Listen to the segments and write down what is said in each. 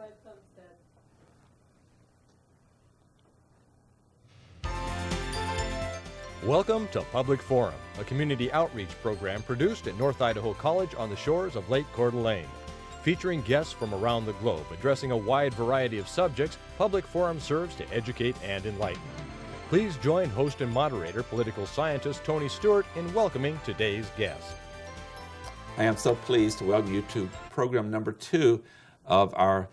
Fred Bumstead. Welcome to Public Forum, a community outreach program produced at North Idaho College on the shores of Lake Coeur d'Alene. Featuring guests from around the globe addressing a wide variety of subjects, Public Forum serves to educate and enlighten. Please join host and moderator, political scientist Tony Stewart, in welcoming today's guest. I am so pleased to welcome you to program number 2 of our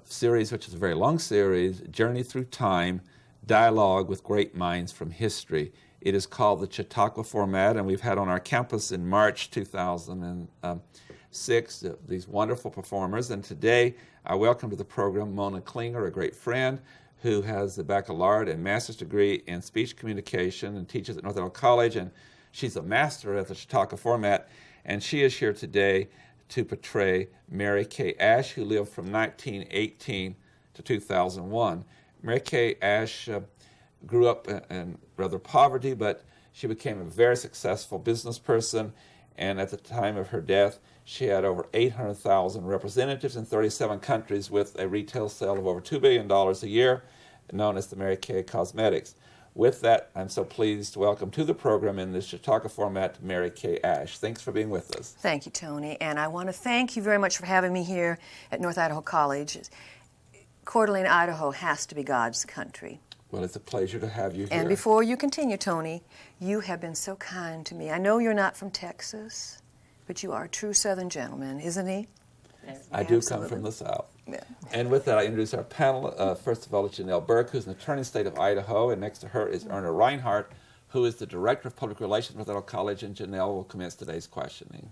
series, which is a very long series, Journey Through Time, Dialogue with Great Minds from History. It is called the Chautauqua Format, and we've had on our campus in March 2006 these wonderful performers. And today I welcome to the program Mona Klinger, a great friend who has a baccalaureate and master's degree in speech communication and teaches at North Idaho College, and she's a master at the Chautauqua Format. And she is here today to portray Mary Kay Ash, who lived from 1918 to 2001. Mary Kay Ash grew up in rather poverty, but she became a very successful business person, and at the time of her death, she had over 800,000 representatives in 37 countries with a retail sale of over $2 billion a year, known as the Mary Kay Cosmetics. With that, I'm so pleased to welcome to the program in this Chautauqua Format, Mary Kay Ash. Thanks for being with us. Thank you, Tony, and I want to thank you very much for having me here at North Idaho College. Coeur d'Alene, Idaho has to be God's country. Well, it's a pleasure to have you here. And before you continue, Tony, you have been so kind to me. I know you're not from Texas, but you are a true Southern gentleman, isn't he? Yes. I do come from the South. Yeah. And with that, I introduce our panel. First of all, it's Janelle Burke, who's an attorney in the state of Idaho, and next to her is Erna Reinhardt, who is the Director of Public Relations with Idaho College, and Janelle will commence today's questioning.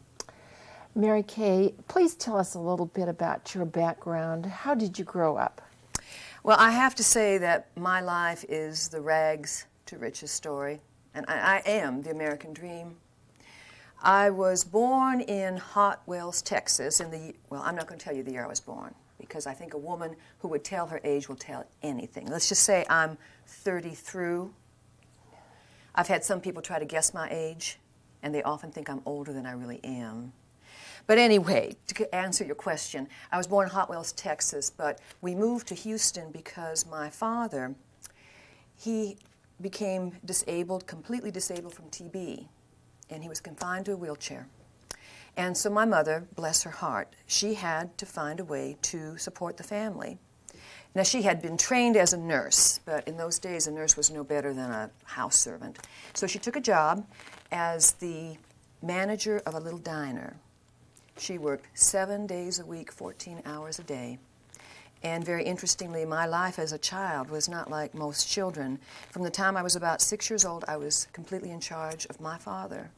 Mary Kay, please tell us a little bit about your background. How did you grow up? Well, I have to say that my life is the rags to riches story, and I am the American dream. I was born in Hot Wells, Texas, I'm not going to tell you the year I was born, because I think a woman who would tell her age will tell anything. Let's just say I'm 30 through. I've had some people try to guess my age, and they often think I'm older than I really am. But anyway, to answer your question, I was born in Hot Wells, Texas, but we moved to Houston because my father, he became disabled, completely disabled from TB, and he was confined to a wheelchair. And so my mother, bless her heart, she had to find a way to support the family. Now, she had been trained as a nurse, but in those days, a nurse was no better than a house servant. So she took a job as the manager of a little diner. She worked 7 days a week, 14 hours a day. And very interestingly, my life as a child was not like most children. From the time I was about 6 years old, I was completely in charge of my father.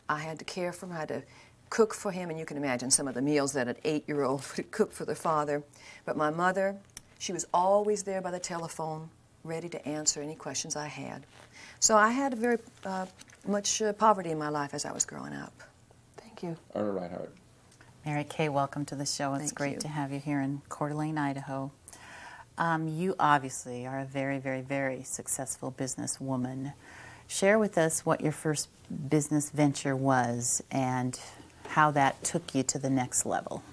I had to care for him, I had to cook for him, and you can imagine some of the meals that an 8-year-old would cook for the father. But my mother, she was always there by the telephone, ready to answer any questions I had. So I had very much poverty in my life as I was growing up. Thank you. Erna Reinhardt. Mary Kay, welcome to the show. It's great to have you here in Coeur d'Alene, Idaho. You obviously are a very, very, very successful businesswoman. Share with us what your first business venture was and how that took you to the next level.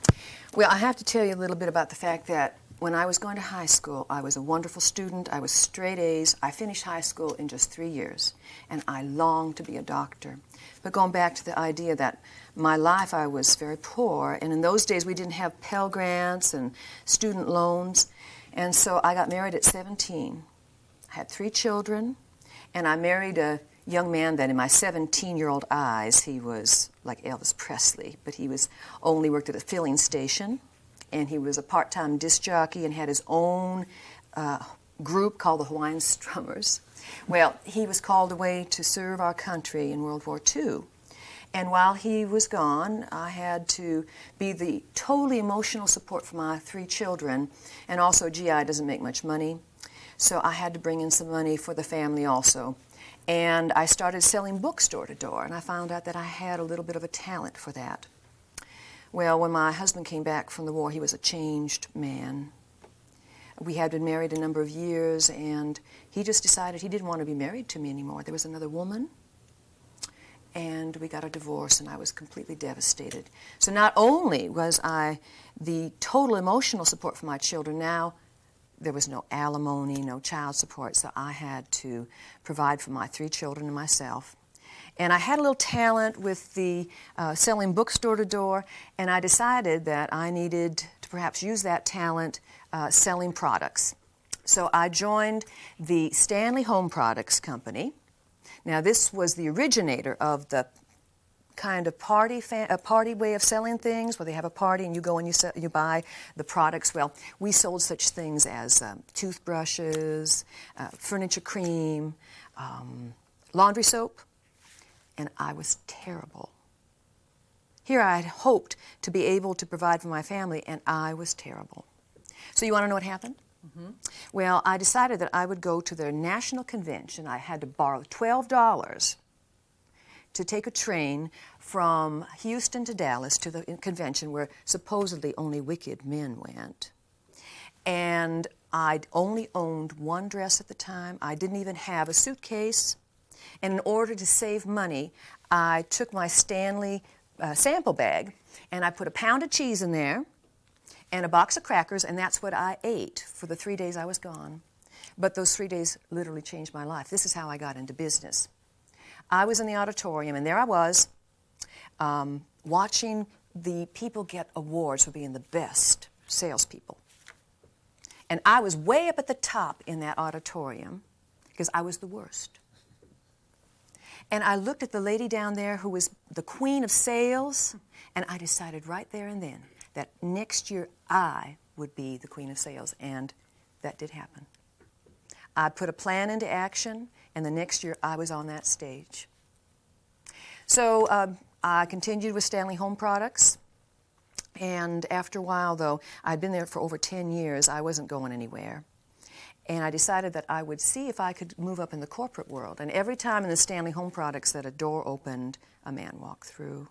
Well, I have to tell you a little bit about the fact that when I was going to high school, I was a wonderful student. I was straight A's. I finished high school in just 3 years, and I longed to be a doctor. But going back to the idea that my life, I was very poor, and in those days we didn't have Pell Grants and student loans, and so I got married at 17. I had 3 children, and I married a young man that in my 17-year-old eyes, he was like Elvis Presley, but he was only worked at a filling station, and he was a part-time disc jockey and had his own group called the Hawaiian Strummers. Well, he was called away to serve our country in World War II. And while he was gone, I had to be the totally emotional support for my 3 children, and also GI doesn't make much money, so I had to bring in some money for the family also. And I started selling books door to door, and I found out that I had a little bit of a talent for that. Well, when my husband came back from the war, he was a changed man. We had been married a number of years, and he just decided he didn't want to be married to me anymore. There was another woman, and we got a divorce, and I was completely devastated. So not only was I the total emotional support for my children, now there was no alimony, no child support, so I had to provide for my 3 children and myself. And I had a little talent with the selling books door to door, and I decided that I needed to perhaps use that talent selling products. So I joined the Stanley Home Products Company. Now this was the originator of the kind of party way of selling things, where they have a party and you go and you buy the products. Well, we sold such things as toothbrushes, furniture cream, laundry soap. And I was terrible. Here I had hoped to be able to provide for my family, and I was terrible. So you want to know what happened? Mm-hmm. Well, I decided that I would go to their national convention. I had to borrow $12 to take a train from Houston to Dallas to the convention where supposedly only wicked men went. And I'd only owned one dress at the time. I didn't even have a suitcase. And in order to save money, I took my Stanley sample bag and I put a pound of cheese in there and a box of crackers, and that's what I ate for the 3 days I was gone. But those 3 days literally changed my life. This is how I got into business. I was in the auditorium, and there I was watching the people get awards for being the best salespeople. And I was way up at the top in that auditorium because I was the worst. And I looked at the lady down there who was the queen of sales, and I decided right there and then that next year I would be the queen of sales, and that did happen. I put a plan into action, and the next year I was on that stage. So I continued with Stanley Home Products, and after a while, though, I'd been there for over 10 years, I wasn't going anywhere. And I decided that I would see if I could move up in the corporate world. And every time in the Stanley Home Products that a door opened, a man walked through.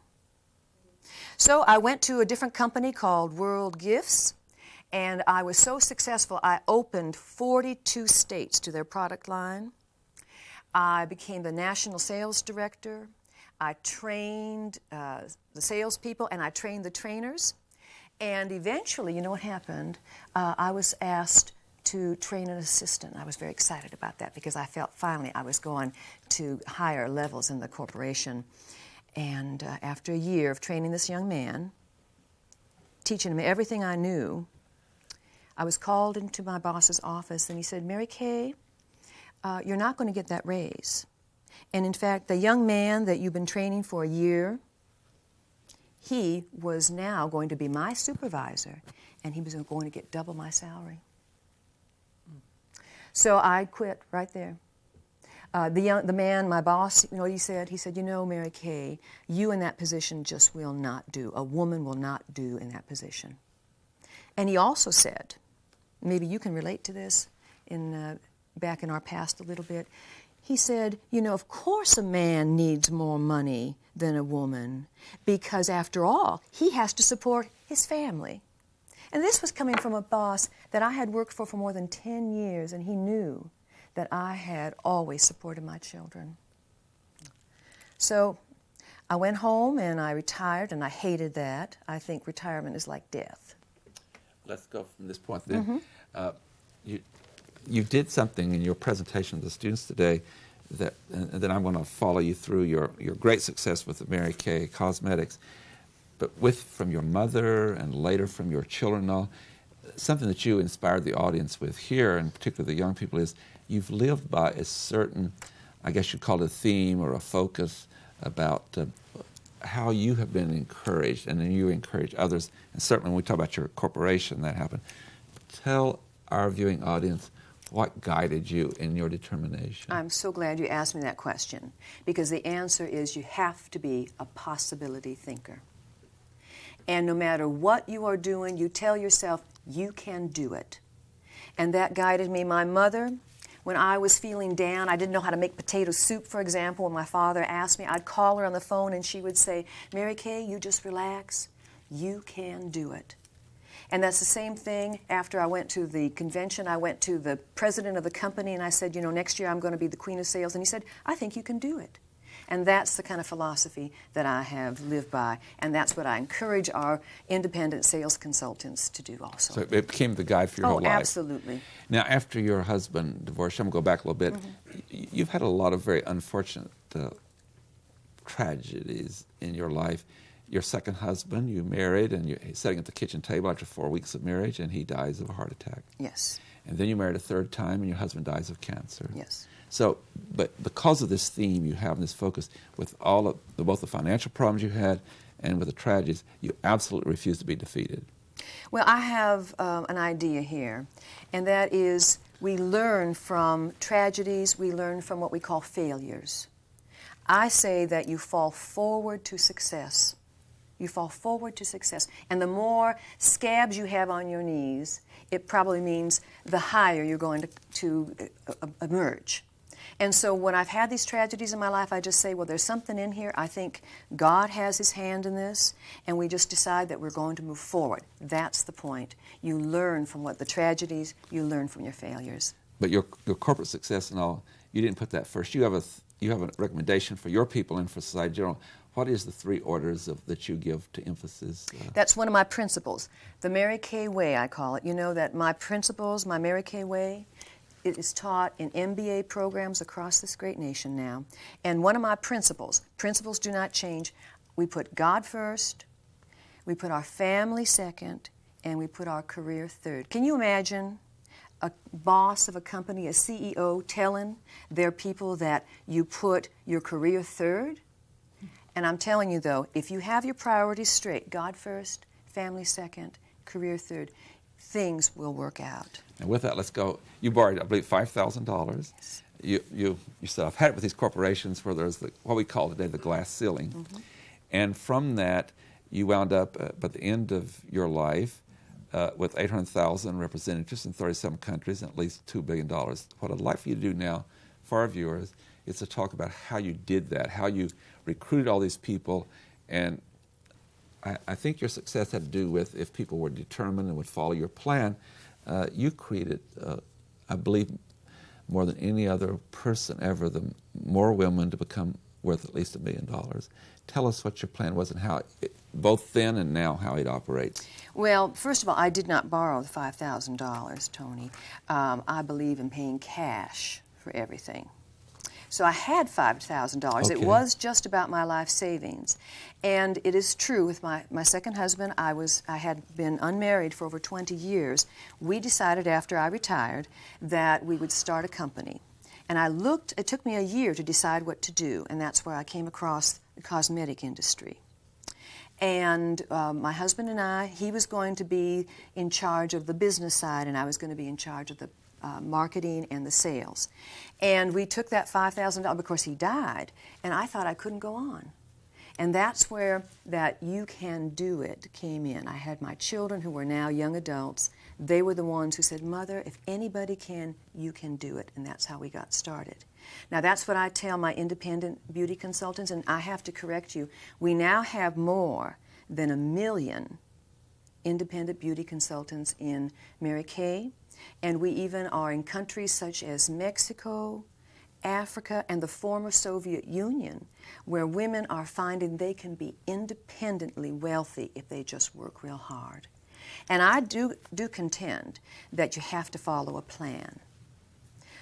So I went to a different company called World Gifts, and I was so successful, I opened 42 states to their product line. I became the national sales director. I trained the salespeople, and I trained the trainers. And eventually, you know what happened? I was asked to train an assistant. I was very excited about that because I felt finally I was going to higher levels in the corporation. And after a year of training this young man, teaching him everything I knew, I was called into my boss's office, and he said, "Mary Kay, you're not going to get that raise. And in fact, the young man that you've been training for a year, he was now going to be my supervisor, and he was going to get double my salary." So I quit right there. The man, my boss, you know what he said? He said, "You know, Mary Kay, you in that position just will not do. A woman will not do in that position." And he also said, maybe you can relate to this back in our past a little bit, he said, "You know, of course a man needs more money than a woman because, after all, he has to support his family." And this was coming from a boss that I had worked for more than 10 years, and he knew that I had always supported my children. So I went home and I retired, and I hated that. I think retirement is like death. Let's go from this point then. You did something in your presentation to the students today that, and then I'm going to follow you through your great success with the Mary Kay Cosmetics. But from your mother and later from your children, something that you inspired the audience with here, and particularly the young people, is you've lived by a certain, I guess you'd call it a theme or a focus about how you have been encouraged, and then you encourage others. And certainly when we talk about your corporation, that happened. Tell our viewing audience what guided you in your determination. I'm so glad you asked me that question, because the answer is you have to be a possibility thinker. And no matter what you are doing, you tell yourself you can do it. And that guided me. My mother, when I was feeling down, I didn't know how to make potato soup, for example. When my father asked me, I'd call her on the phone and she would say, "Mary Kay, you just relax. You can do it." And that's the same thing after I went to the convention. I went to the president of the company and I said, "You know, next year I'm going to be the queen of sales." And he said, "I think you can do it." And that's the kind of philosophy that I have lived by, and that's what I encourage our independent sales consultants to do also. So it became the guide for your whole life. Absolutely. Now, after your husband divorced, I'm going to go back a little bit. You've had a lot of very unfortunate tragedies in your life. Your second he's married, and you're sitting at the kitchen table after 4 weeks of marriage, and he dies of a heart attack. Yes. And then you married a third time, and your husband dies of cancer. Yes. So, but because of this theme you have and this focus, with all of both the financial problems you had and with the tragedies, you absolutely refuse to be defeated. Well, I have an idea here, and that is we learn from tragedies, we learn from what we call failures. I say that you fall forward to success. You fall forward to success. And the more scabs you have on your knees, it probably means the higher you're going to emerge. And so when I've had these tragedies in my life, I just say, well, there's something in here. I think God has His hand in this, and we just decide that we're going to move forward. That's the point. You learn from what the tragedies, you learn from your failures. But your corporate success and all, you didn't put that first. You have a recommendation for your people and for society in general. What is the 3 orders that you give to emphasis? That's one of my principles. The Mary Kay Way, I call it. You know that my principles, my Mary Kay Way, it is taught in MBA programs across this great nation now. And one of my principles do not change. We put God first, we put our family second, and we put our career third. Can you imagine a boss of a company, a CEO, telling their people that you put your career third? And I'm telling you, though, if you have your priorities straight, God first, family second, career third, things will work out. And with that, let's go. You borrowed, I believe, $5,000. Yes. You said, I've had it with these corporations where there's what we call today the glass ceiling. And from that, you wound up, by the end of your life, with 800,000 representatives in 37 countries and at least $2 billion. What I'd like for you to do now for our viewers is to talk about how you did that, how you recruited all these people. And I think your success had to do with if people were determined and would follow your plan. You created, I believe, more than any other person ever, more women to become worth at least $1 million. Tell us what your plan was and how, both then and now, how it operates. Well, first of all, I did not borrow the $5,000, Tony. I believe in paying cash for everything. So I had $5,000. Okay. It was just about my life savings. And it is true with my second husband, I had been unmarried for over 20 years. We decided after I retired that we would start a company. And it took me a year to decide what to do, and that's where I came across the cosmetic industry. And my husband and I, he was going to be in charge of the business side, and I was going to be in charge of the marketing and the sales. And we took that $5,000, because he died, and I thought I couldn't go on. And that's where that You Can Do It came in. I had my children who were now young adults. They were the ones who said, Mother, if anybody can, you can do it. And that's how we got started. Now that's what I tell my independent beauty consultants, and I have to correct you. We now have more than 1 million independent beauty consultants in Mary Kay, and we even are in countries such as Mexico, Africa, and the former Soviet Union, where women are finding they can be independently wealthy if they just work real hard. And I do contend that you have to follow a plan.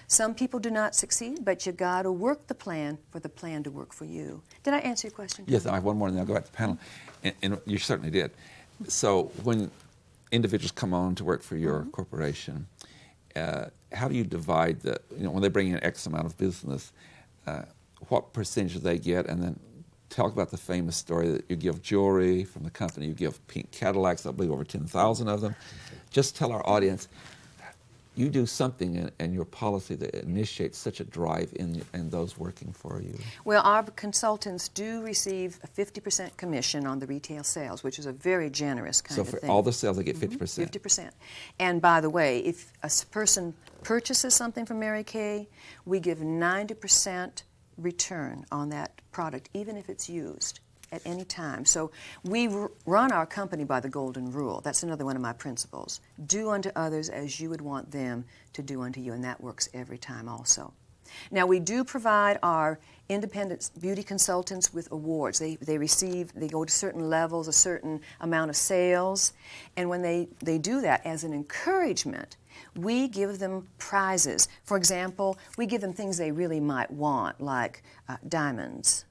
Some people do not succeed, but you got to work the plan for the plan to work for you. Did I answer your question? Yes, I have one more, and then I'll go back to the panel. And you certainly did. So when individuals come on to work for your corporation, how do you divide when they bring in X amount of business, what percentage do they get? And then talk about the famous story that you give jewelry from the company, you give pink Cadillacs, I believe over 10,000 of them. Just tell our audience, you do something in your policy that initiates such a drive in those working for you. Well, our consultants do receive a 50% commission on the retail sales, which is a very generous kind of thing. So for all the sales, they get 50%? 50%. And by the way, if a person purchases something from Mary Kay, we give 90% return on that product, even if it's used at any time. So we run our company by the golden rule. That's another one of my principles. Do unto others as you would want them to do unto you, and that works every time also. Now, we do provide our independent beauty consultants with awards. They go to certain levels, a certain amount of sales, and when they do that as an encouragement, we give them prizes. For example, we give them things they really might want, like diamonds.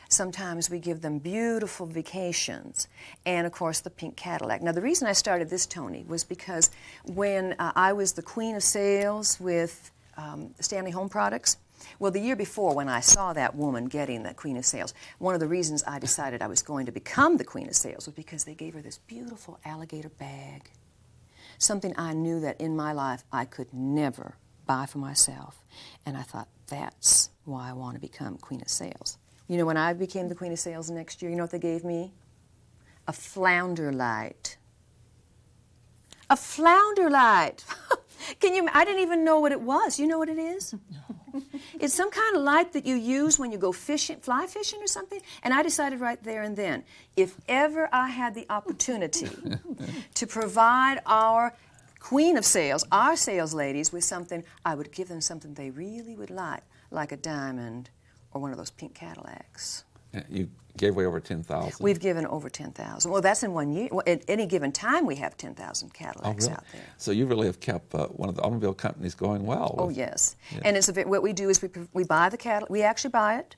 Sometimes we give them beautiful vacations, and of course the pink Cadillac. Now, the reason I started this, Tony, was because when I was the queen of sales with Stanley Home Products, well, the year before, when I saw that woman getting the queen of sales, one of the reasons I decided I was going to become the queen of sales was because they gave her this beautiful alligator bag, something I knew that in my life I could never buy for myself. And I thought, that's why I want to become queen of sales. You know, when I became the queen of sales next year, you know what they gave me? A flounder light. A flounder light. I didn't even know what it was. You know what it is? No. It's some kind of light that you use when you go fishing, fly fishing or something. And I decided right there and then, if ever I had the opportunity to provide our queen of sales, our sales ladies, with something, I would give them something they really would like a diamond or one of those pink Cadillacs. You gave away over 10,000. We've given over 10,000. Well, that's in 1 year. Well, at any given time, we have 10,000 Cadillacs out there. So you really have kept one of the automobile companies going well. Oh, yes. And what we do is we buy the Cadillac. We actually buy it,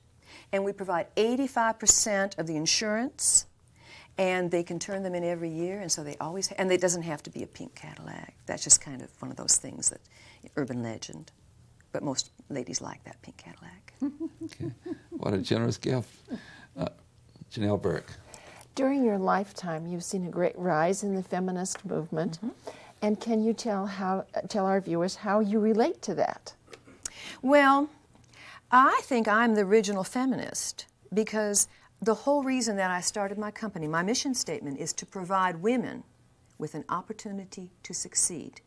and we provide 85% of the insurance, and they can turn them in every year, and so they always. And it doesn't have to be a pink Cadillac. That's just kind of one of those things that urban legend. But most ladies like that pink Cadillac. Okay. What a generous gift. Janelle Burke. During your lifetime, you've seen a great rise in the feminist movement. And can you tell our viewers how you relate to that? Well, I think I'm the original feminist because the whole reason that I started my company, my mission statement, is to provide women with an opportunity to succeed.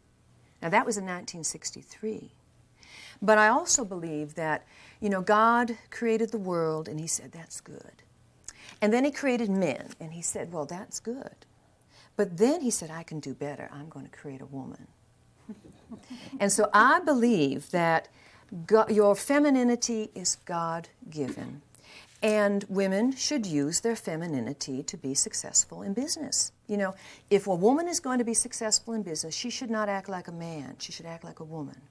Now, that was in 1963. But I also believe that, you know, God created the world, and he said, that's good. And then he created men, and he said, well, that's good. But then he said, I can do better. I'm going to create a woman. And so I believe that your femininity is God-given, and women should use their femininity to be successful in business. You know, if a woman is going to be successful in business, she should not act like a man. She should act like a woman.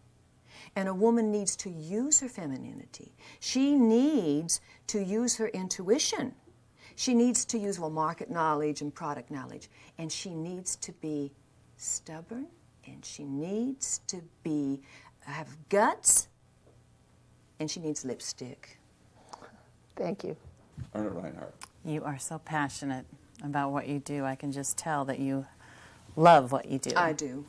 And a woman needs to use her femininity. She needs to use her intuition. She needs to use, market knowledge and product knowledge. And she needs to be stubborn, and she needs to have guts, and she needs lipstick. Thank you. Erna Reinhardt. You are so passionate about what you do. I can just tell that you love what you do. I do.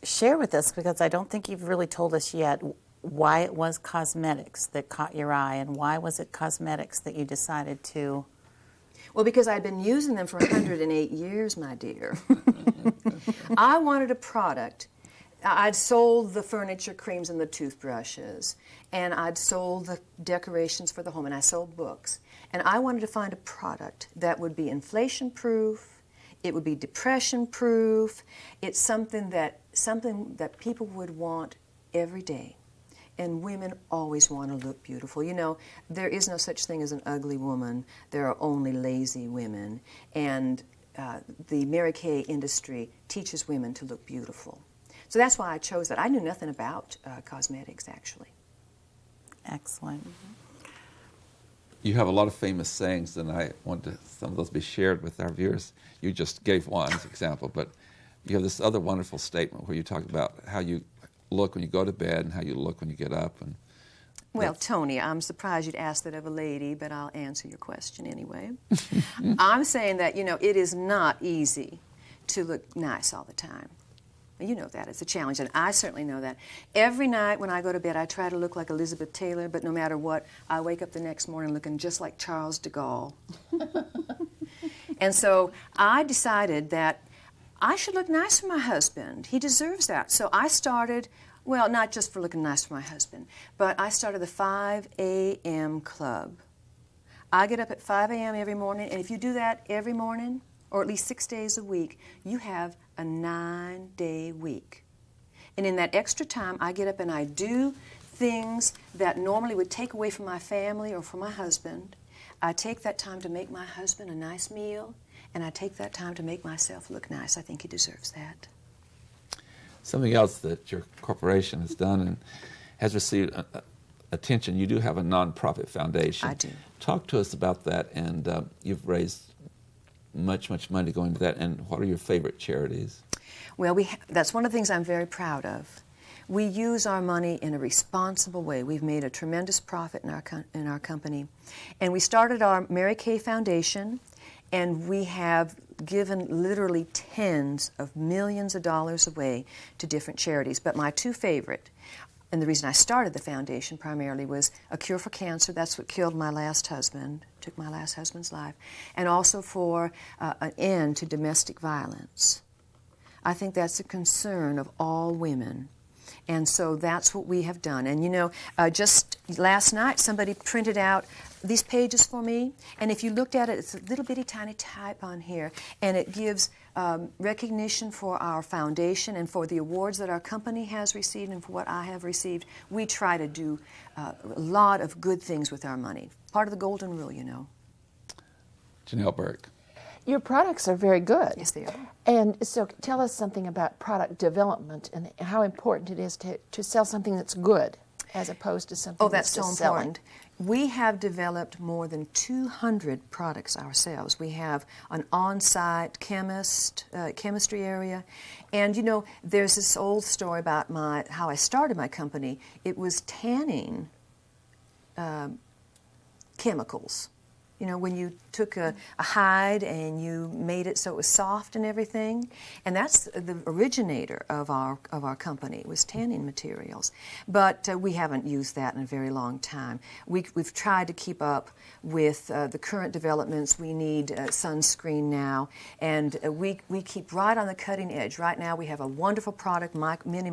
Share with us, because I don't think you've really told us yet, why it was cosmetics that caught your eye, and why was it cosmetics that you decided to? Well, because I'd been using them for 108 years, my dear. I wanted a product. I'd sold the furniture creams and the toothbrushes, and I'd sold the decorations for the home, and I sold books. And I wanted to find a product that would be inflation-proof, it would be depression-proof, it's something that people would want every day. And women always want to look beautiful. You know, there is no such thing as an ugly woman. There are only lazy women. And the Mary Kay industry teaches women to look beautiful. So that's why I chose that. I knew nothing about cosmetics, actually. Excellent. You have a lot of famous sayings, and I want some of those be shared with our viewers. You just gave one as an example, but you have this other wonderful statement where you talk about how you look when you go to bed and how you look when you get up. And well, Tony, I'm surprised you'd ask that of a lady, but I'll answer your question anyway. I'm saying that, you know, it is not easy to look nice all the time. You know that. It's a challenge, and I certainly know that. Every night when I go to bed, I try to look like Elizabeth Taylor, but no matter what, I wake up the next morning looking just like Charles de Gaulle. And so I decided that I should look nice for my husband. He deserves that. So I started, well, not just for looking nice for my husband, but I started the 5 a.m. club. I get up at 5 a.m. every morning, and if you do that every morning, or at least 6 days a week, you have a 9-day week. And in that extra time, I get up and I do things that normally would take away from my family or from my husband. I take that time to make my husband a nice meal, and I take that time to make myself look nice. I think he deserves that. Something else that your corporation has done and has received attention, you do have a nonprofit foundation. I do. Talk to us about that, and you've raised much money going to that, and what are your favorite charities? Well, that's one of the things I'm very proud of. We use our money in a responsible way. We've made a tremendous profit in our company. And we started our Mary Kay Foundation, and we have given literally tens of millions of dollars away to different charities. But my two favorite, and the reason I started the foundation primarily, was A Cure for Cancer. That's what killed my last husband, took my last husband's life. And also for an end to domestic violence. I think that's a concern of all women. And so that's what we have done. And you know, just last night somebody printed out these pages for me, and if you looked at it, it's a little bitty tiny type on here, and it gives recognition for our foundation and for the awards that our company has received and for what I have received. We try to do a lot of good things with our money. Part of the golden rule, you know. Janelle Burke. Your products are very good. Yes, they are. And so tell us something about product development and how important it is to sell something that's good as opposed to something That's so just selling. important. We have developed more than 200 products ourselves. We have an on-site chemistry area. And you know, there's this old story about how I started my company. It was tanning chemicals. You know, when you took a hide and you made it so it was soft and everything, and that's the originator of our company, was tanning materials. But we haven't used that in a very long time. We've tried to keep up with the current developments. We need sunscreen now, and we keep right on the cutting edge. Right now we have a wonderful product, Mini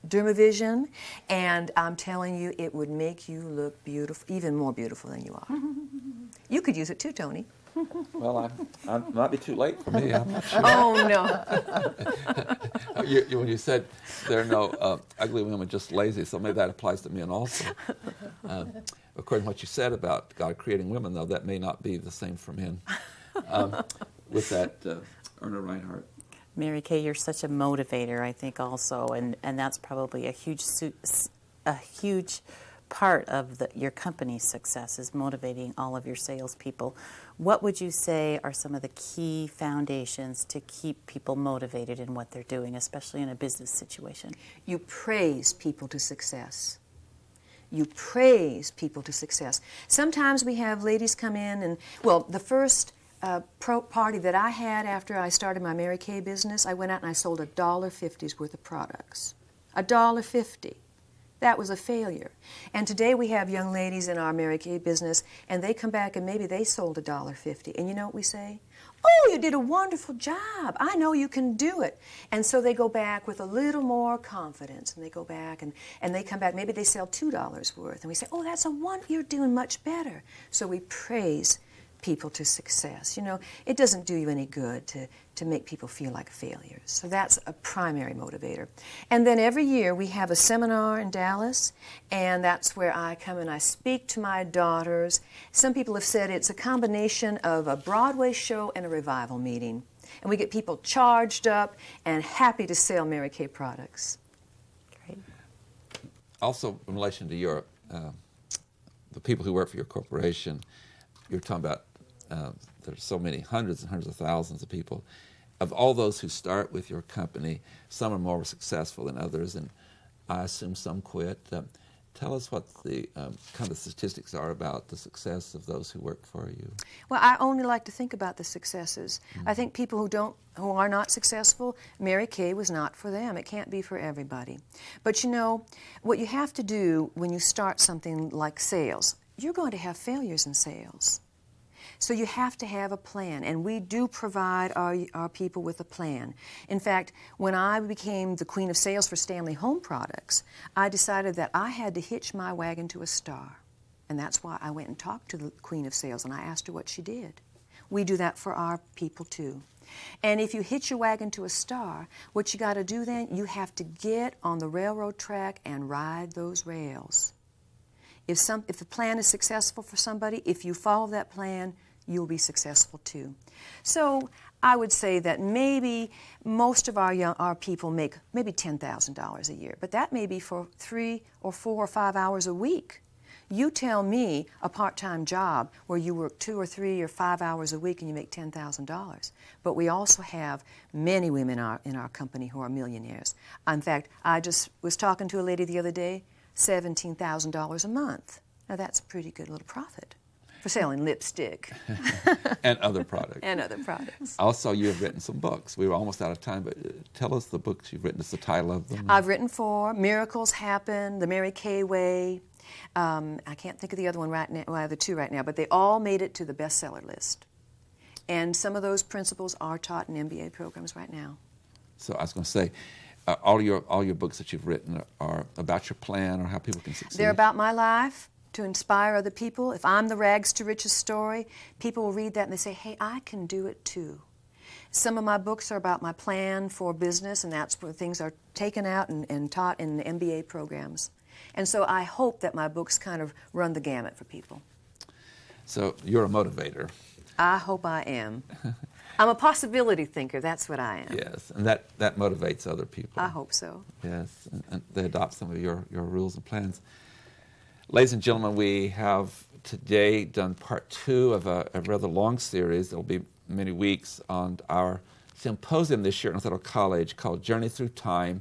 Dermavision, and I'm telling you, it would make you look beautiful, even more beautiful than you are. You could use it too, Tony. Well, I might be too late for me. I'm not sure. Oh, no. When you said there are no ugly women, just lazy, so maybe that applies to men also. According to what you said about God creating women, though, that may not be the same for men. With that, Erna Reinhardt. Mary Kay, you're such a motivator, I think, also, and that's probably a huge part of your company's success is motivating all of your salespeople. What would you say are some of the key foundations to keep people motivated in what they're doing, especially in a business situation? You praise people to success. You praise people to success. Sometimes we have ladies come in and, well, the first party that I had after I started my Mary Kay business, I went out and I sold $1.50's worth of products. $1.50. That was a failure. And today we have young ladies in our Mary Kay business, and they come back and maybe they sold $1.50. And you know what we say? Oh, you did a wonderful job. I know you can do it. And so they go back with a little more confidence, and they go back and they come back. Maybe they sell $2 worth, and we say, oh, you're doing much better. So we praise people to success. You know, it doesn't do you any good to make people feel like failures. So that's a primary motivator. And then every year we have a seminar in Dallas, and that's where I come and I speak to my daughters. Some people have said it's a combination of a Broadway show and a revival meeting. And we get people charged up and happy to sell Mary Kay products. Great. Also, in relation to Europe, the people who work for your corporation, you're talking about there's so many, hundreds and hundreds of thousands of people. Of all those who start with your company, some are more successful than others, and I assume some quit. Tell us what the kind of statistics are about the success of those who work for you. Well, I only like to think about the successes. Mm-hmm. I think people who are not successful, Mary Kay was not for them. It can't be for everybody. But you know, what you have to do when you start something like sales, you're going to have failures in sales. So you have to have a plan, and we do provide our people with a plan. In fact, when I became the Queen of Sales for Stanley Home Products, I decided that I had to hitch my wagon to a star. And that's why I went and talked to the Queen of Sales, and I asked her what she did. We do that for our people, too. And if you hitch your wagon to a star, what you got to do then, you have to get on the railroad track and ride those rails. If the plan is successful for somebody, if you follow that plan, you'll be successful too. So I would say that maybe most of our people make maybe $10,000 a year, but that may be for 3 or 4 or 5 hours a week. You tell me a part-time job where you work 2 or 3 or 5 hours a week and you make $10,000. But we also have many women in our company who are millionaires. In fact, I just was talking to a lady the other day, $17,000 a month. Now that's a pretty good little profit for selling lipstick. And other products. And other products. Also, you have written some books. We were almost out of time, but tell us the books you've written. What's the title of them? I've written 4. Miracles Happen, The Mary Kay Way. I can't think of the other one right now, well, I have the 2 right now, but they all made it to the bestseller list. And some of those principles are taught in MBA programs right now. So I was going to say, all your books that you've written are about your plan or how people can succeed? They're about my life, to inspire other people. If I'm the rags to riches story, people will read that and they say, hey, I can do it too. Some of my books are about my plan for business, and that's where things are taken out and taught in the MBA programs. And so I hope that my books kind of run the gamut for people. So you're a motivator. I hope I am. I'm a possibility thinker, that's what I am. Yes, and that motivates other people. I hope so. Yes, and they adopt some of your rules and plans. Ladies and gentlemen, we have today done part 2 of a rather long series. There will be many weeks on our symposium this year at North Idaho College called Journey Through Time,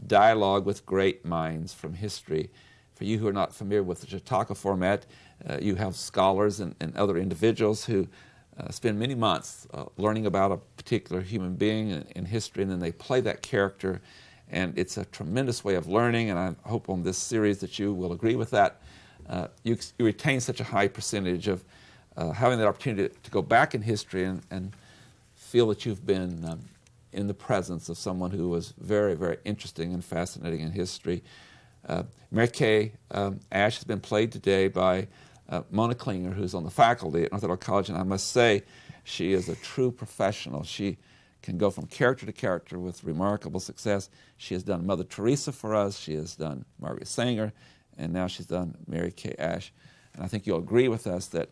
Dialogue with Great Minds from History. For you who are not familiar with the Chautauqua format, you have scholars and other individuals who spend many months learning about a particular human being in history, and then they play that character. And it's a tremendous way of learning, and I hope on this series that you will agree with that. You retain such a high percentage of having that opportunity to go back in history and feel that you've been in the presence of someone who was very, very interesting and fascinating in history. Mary Kay Ash has been played today by Mona Klinger, who's on the faculty at North Idaho College, and I must say she is a true professional. She can go from character to character with remarkable success. She has done Mother Teresa for us, she has done Margaret Sanger, and now she's done Mary Kay Ash. And I think you'll agree with us that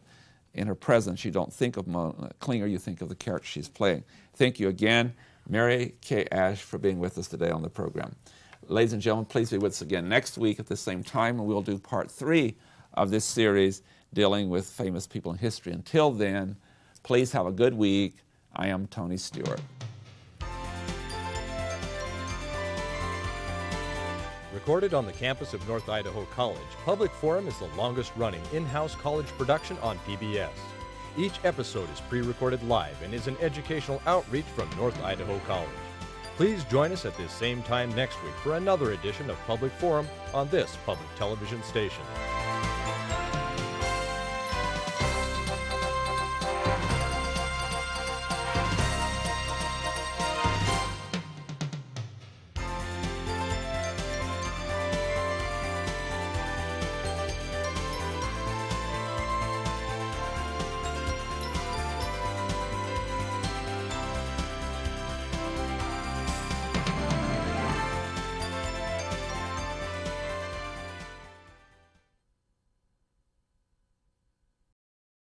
in her presence, you don't think of Mona Klinger, you think of the character she's playing. Thank you again, Mary Kay Ash, for being with us today on the program. Ladies and gentlemen, please be with us again next week at the same time, and we'll do part 3 of this series dealing with famous people in history. Until then, please have a good week. I am Tony Stewart. Recorded on the campus of North Idaho College, Public Forum is the longest-running in-house college production on PBS. Each episode is pre-recorded live and is an educational outreach from North Idaho College. Please join us at this same time next week for another edition of Public Forum on this public television station.